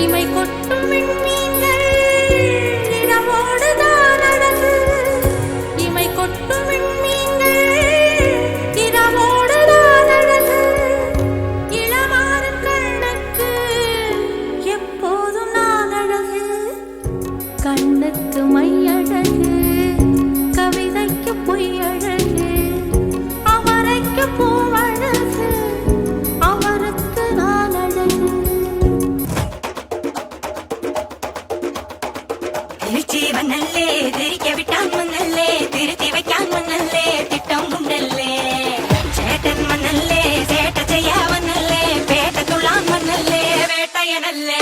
இமை கொட்டும் விண்மீன்கள் இரவோடுதான் அழகு. இமை கொட்டும் விண்மீன்கள் இரவோடுதான் அழகு. இளமாறன் கண்ணுக்கு எப்போதும் நான் அழகு. கண்ணுக்கு மையழகு, கவிதைக்கு பொய்யழகு, அவரைக்கு பூவழகு, அவருக்கு நான் அழகு. திருச்சி மண்ணல்லே திரிக்க விட்டான் மண்ணல்லே திருத்தி வைக்கான் மண்ணல்லே திட்டம் உண்டல்லே சேட்டன் மண்ணல்லே சேட்ட செய்ய மண்ணல்லே பேட்ட துளான் மண்ணல்லே வேட்டையனல்லே.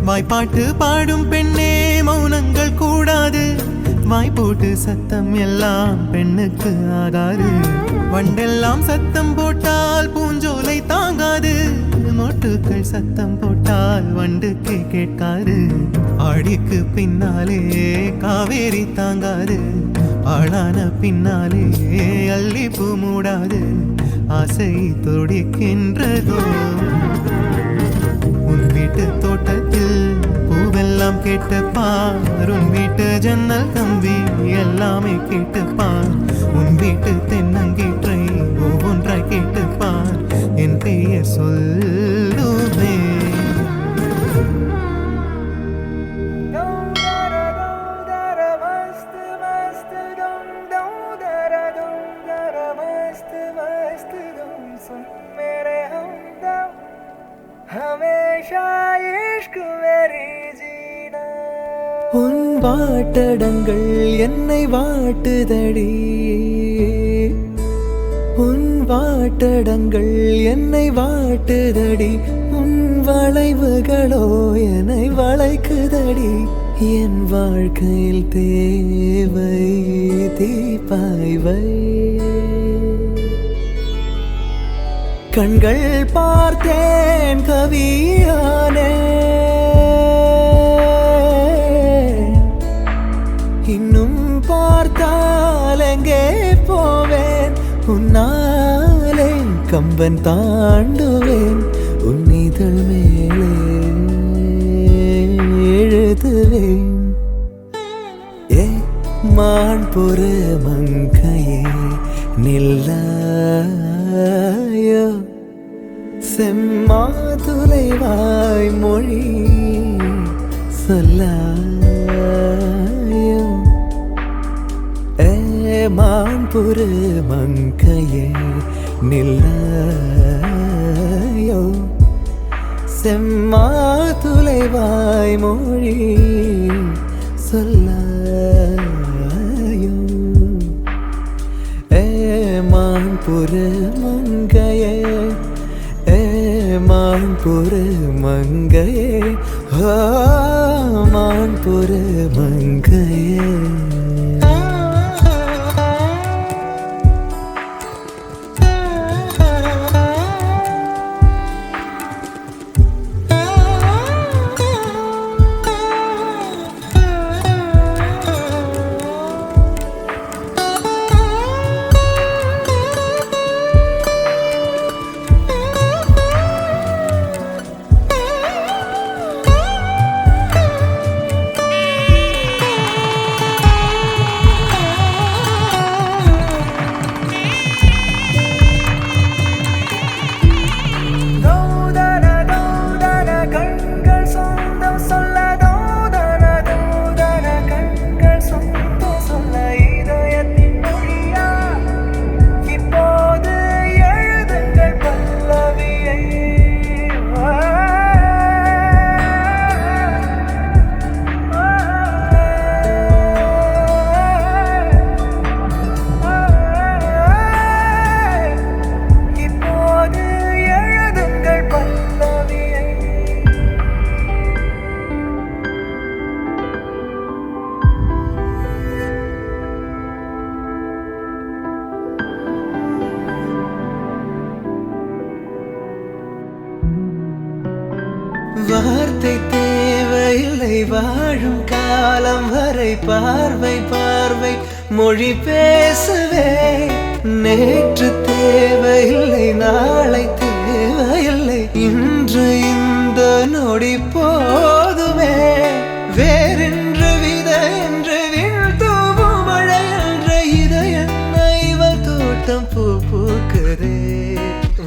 வாய்ப்பாட்டு பாடும் பெண்ணே மௌனங்கள் கூடாது. வாய்ப்போட்டு சத்தம் எல்லாம் பெண்ணுக்கு ஆகாது. வண்டெல்லாம் சத்தம் போட்டால் பூஞ்சோலை தாங்காது. மொட்டுக்கள் சத்தம் போட்டால் வண்டுக்கு கேட்காது. ஆடிக்கு பின்னாலே காவேரி தாங்காது. ஆளான பின்னாலே அல்லிப்பூ மூடாது. ஆசை துடிக்கின்றதோ உன் வீட்டு தோட்டத்தில் பூவெல்லாம் கேட்டு பார். உன் வீட்டு ஜன்னல் கம்பி எல்லாமே கேட்டு பார். உன் வீட்டு தென்னங்கீற்றை ஒவ்வொன்றாய் கேட்டு பார். என் பெயர் சொல்லுவே. உன் வாட்டடங்கள் என்னை வாட்டுதடி. உன் வாட்டடங்கள் என்னை வாட்டுதடி. உன் வளைவுகளோ என்னை வளைக்குதடி. என் வாழ்க்கையில் தேவை தீபாய்வை. கண்கள் பார்த்தேன் கவியானே. இன்னும் பார்த்தால் எங்கே போவேன். உன்னாலே கம்பன் தாண்டுவேன். உன் இதழ் மேலே எழுதுவேன். ஏ மான் பொறு மங்கையே நில்லாயோ. செம்மாதுளைவாய் மொழி சொல்லாயோ. மான் பொறு மங்கையே நில்லாயோ. செம்மாதுளைவாய் மொழி சொல்லாயோ. மான் பொறு மங்கையே மான் பொறு மங்கையே. மான் பொறு மங்கையே வார்த்தை தேவையில்லை வாழும் காலம் வரை பார்வை பார்வை மொழி பேசவே நேற்று தேவையில்லை நாளை தேவையில்லை இன்று இந்த நொடி போதுமே வேறென்று வித என்று வீழ்த்தூவும் மழை என்ற இதயம் இவள் தோட்டம் பூ பூக்குதே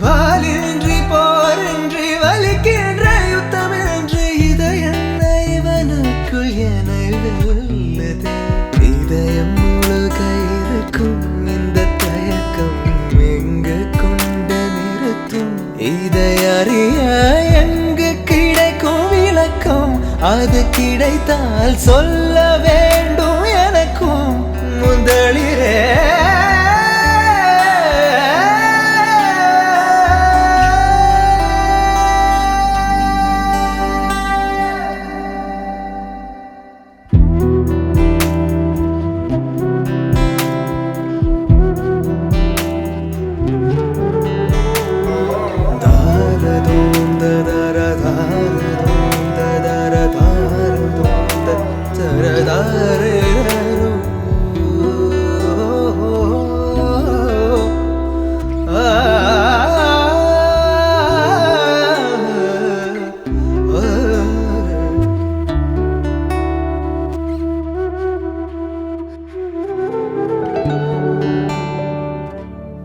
வாலின்றி போரின்றி வலிக்கின்ற யுத்தம் என்று இதயம் இவனுக்குள் என வெல்லுதே இதயம் முழுக இருக்கும் இந்த தயக்கம் எங்கு கொண்டு நிறுத்தும் இதை அறிய எங்கு கிடைக்கும் விளக்கம் அது கிடைத்தால் சொல்ல வேண்டும் எனக்கும் முதலிரே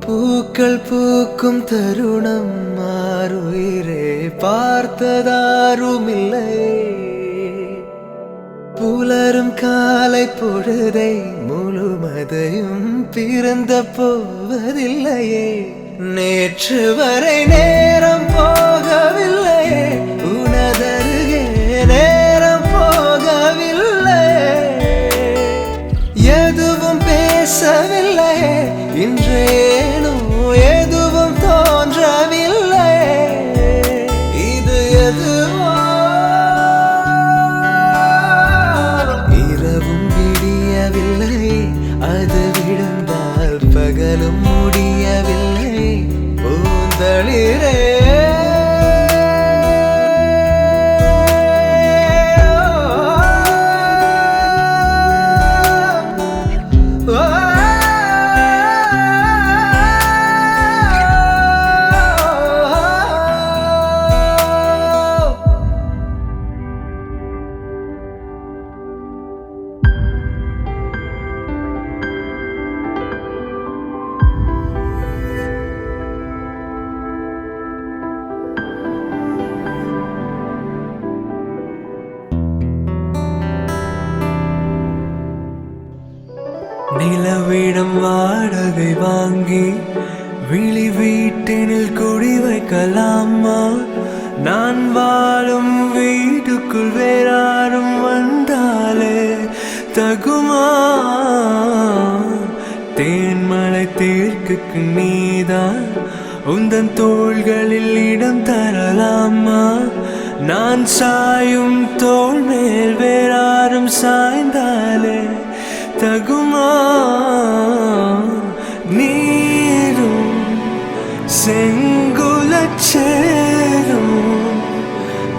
பூக்கள் பூக்கும் தருணம் மாறுயிரே பார்த்ததாருமில்லை புலரும் காலை பொழுதை முழுமதையும் பிறந்த போவதில்லையே நேற்று வரை நேரம் போகவில்லையே உனதருகே நேரம் போகவில்லை எதுவும் பேசவில்லையே இன்றேனோ எதுவும் தோன்றவில்லை இது எதுவோ இரவும் விடியவில்லை அது விழுந்தால் பகலும் முடியவில்லை பூந்தளிரே நிலவிடம் வாடகை வாங்கி விழி வீட்டினில் குடி வைக்கலாமா நான் வாழும் வீட்டுக்குள் வேறாரும் வந்தாலே தகுமா தேன்மலை தேர்க்குக்கு நீதான் உந்தன் தோள்களில் இடம் தரலாமா நான் சாயும் தோள் மேல் வேறாரும் சாய்ந்தாலே தகுமா? நீரும் செங்குலச்சேரும்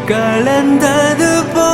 கலந்தது போ